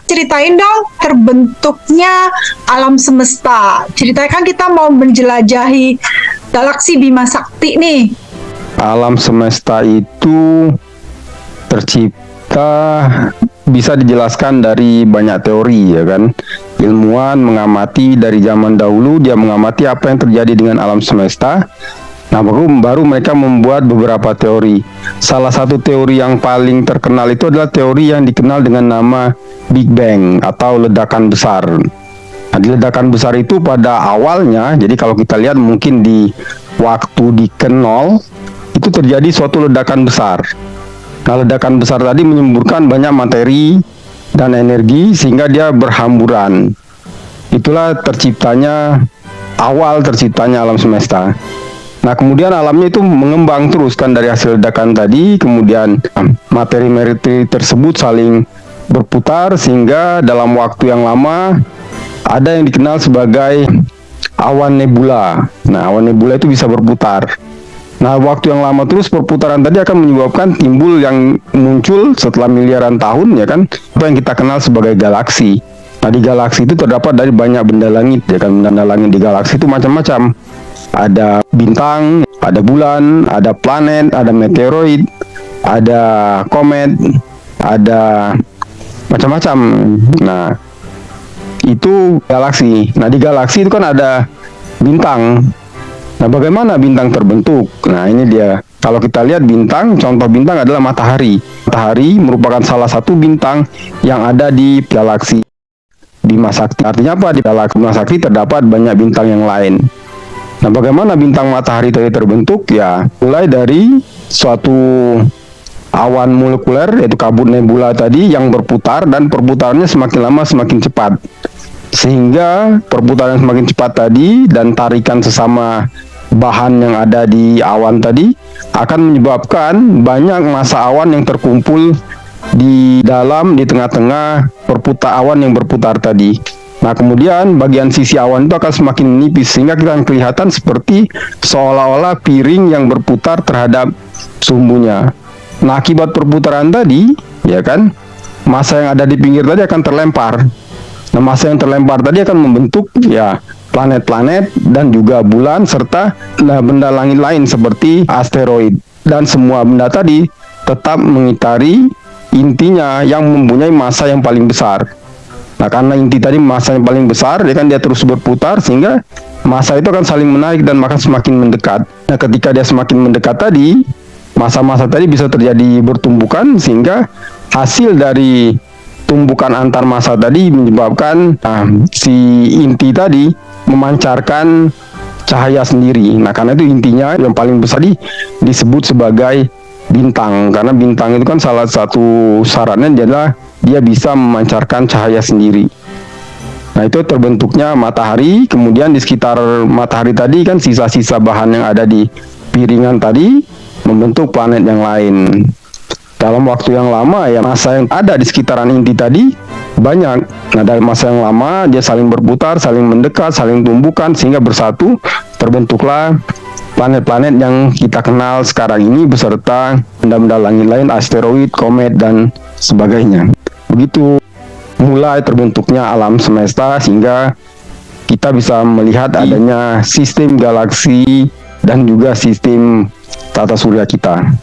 Ceritain dong terbentuknya alam semesta. Ceritakan kita mau menjelajahi galaksi Bima Sakti nih. Alam semesta itu tercipta bisa dijelaskan dari banyak teori, ya kan. Ilmuwan mengamati dari zaman dahulu, dia mengamati apa yang terjadi dengan alam semesta. Nah, baru mereka membuat beberapa teori. Salah satu teori yang paling terkenal itu adalah teori yang dikenal dengan nama Big Bang atau ledakan besar. Nah, di ledakan besar itu pada awalnya, jadi kalau kita lihat mungkin di waktu di ke-0 itu terjadi suatu ledakan besar. Nah, ledakan besar tadi menyemburkan banyak materi dan energi sehingga dia berhamburan. Itulah awal terciptanya alam semesta. Nah, kemudian alamnya itu mengembang terus kan dari hasil ledakan tadi, kemudian materi-materi tersebut saling berputar sehingga dalam waktu yang lama ada yang dikenal sebagai awan nebula. Nah, awan nebula itu bisa berputar. Nah, waktu yang lama terus perputaran tadi akan menyebabkan timbul yang muncul setelah miliaran tahun, ya kan, apa yang kita kenal sebagai galaksi. Nah, di galaksi itu terdapat dari banyak benda langit, ya kan. Benda langit di galaksi itu macam-macam. Ada bintang, ada bulan, ada planet, ada meteoroid, ada komet, ada macam-macam. Nah, itu galaksi. Nah, di galaksi itu kan ada bintang. Nah, bagaimana bintang terbentuk? Nah, ini dia. Kalau kita lihat bintang, contoh bintang adalah matahari. Matahari merupakan salah satu bintang yang ada di galaksi Bima Sakti. Artinya apa? Di galaksi Bima Sakti terdapat banyak bintang yang lain. Nah, bagaimana bintang matahari tadi terbentuk? Ya, mulai dari suatu awan molekuler, yaitu kabut nebula tadi yang berputar, dan perputarannya semakin lama semakin cepat. Sehingga perputaran semakin cepat tadi dan tarikan sesama bahan yang ada di awan tadi akan menyebabkan banyak massa awan yang terkumpul di tengah-tengah awan yang berputar tadi. Nah, kemudian bagian sisi awan itu akan semakin menipis sehingga kita akan kelihatan seperti seolah-olah piring yang berputar terhadap sumbunya. Nah, akibat perputaran tadi, ya kan, massa yang ada di pinggir tadi akan terlempar. Nah, massa yang terlempar tadi akan membentuk ya planet-planet dan juga bulan serta benda langit lain seperti asteroid. Dan semua benda tadi tetap mengitari intinya yang mempunyai massa yang paling besar. Nah, karena inti tadi massa yang paling besar, dia terus berputar sehingga massa itu akan saling menarik dan maka semakin mendekat. Nah, ketika dia semakin mendekat tadi, massa-massa tadi bisa terjadi bertumbukan sehingga hasil dari tumbukan antar massa tadi menyebabkan si inti tadi memancarkan cahaya sendiri. Nah, karena itu intinya yang paling besar disebut sebagai bintang, karena bintang itu kan salah satu syaratnya adalah dia bisa memancarkan cahaya sendiri. Nah, itu terbentuknya matahari. Kemudian di sekitar matahari tadi kan sisa-sisa bahan yang ada di piringan tadi membentuk planet yang lain. Dalam waktu yang lama ya massa yang ada di sekitaran inti tadi banyak. Nah, dalam masa yang lama dia saling berputar, saling mendekat, saling tumbukan sehingga bersatu terbentuklah planet-planet yang kita kenal sekarang ini beserta benda-benda langit lain, asteroid, komet dan sebagainya. Begitu mulai terbentuknya alam semesta sehingga kita bisa melihat adanya sistem galaksi dan juga sistem tata surya kita.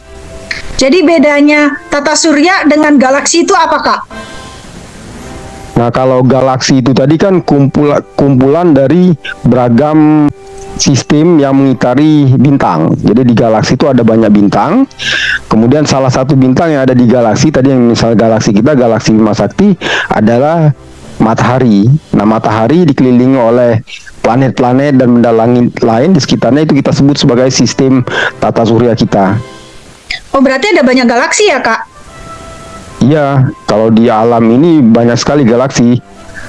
Jadi bedanya tata surya dengan galaksi itu apa, Kak? Nah, kalau galaksi itu tadi kan kumpulan dari beragam sistem yang mengitari bintang. Jadi di galaksi itu ada banyak bintang. Kemudian salah satu bintang yang ada di galaksi tadi, yang misal galaksi kita, galaksi Bima Sakti, adalah matahari. Nah, matahari dikelilingi oleh planet-planet dan benda langit lain di sekitarnya, itu kita sebut sebagai sistem tata surya kita. Oh, berarti ada banyak galaksi ya, Kak? Iya, kalau di alam ini banyak sekali galaksi.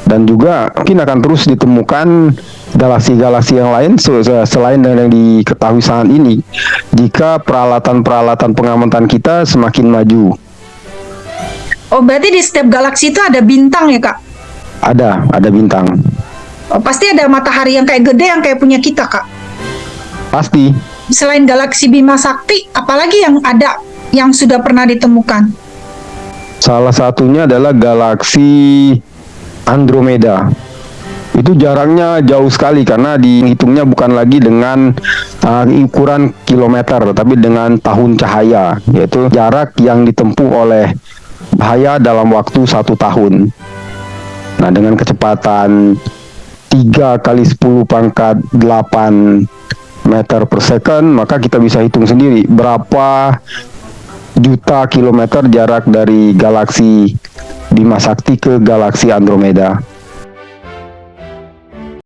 Dan juga mungkin akan terus ditemukan galaksi-galaksi yang lain selain yang diketahui saat ini jika peralatan-peralatan pengamatan kita semakin maju. Oh, berarti di setiap galaksi itu ada bintang ya, Kak? Ada bintang. Oh, pasti ada matahari yang kayak gede yang kayak punya kita, Kak? Pasti. Selain galaksi Bima Sakti, apalagi yang ada yang sudah pernah ditemukan? Salah satunya adalah galaksi Andromeda. Itu jaraknya jauh sekali karena dihitungnya bukan lagi dengan ukuran kilometer, tapi dengan tahun cahaya, yaitu jarak yang ditempuh oleh cahaya dalam waktu 1 tahun. Nah, dengan kecepatan 3 kali 10 pangkat 8 meter per second, maka kita bisa hitung sendiri berapa juta kilometer jarak dari galaksi Bima Sakti ke galaksi Andromeda.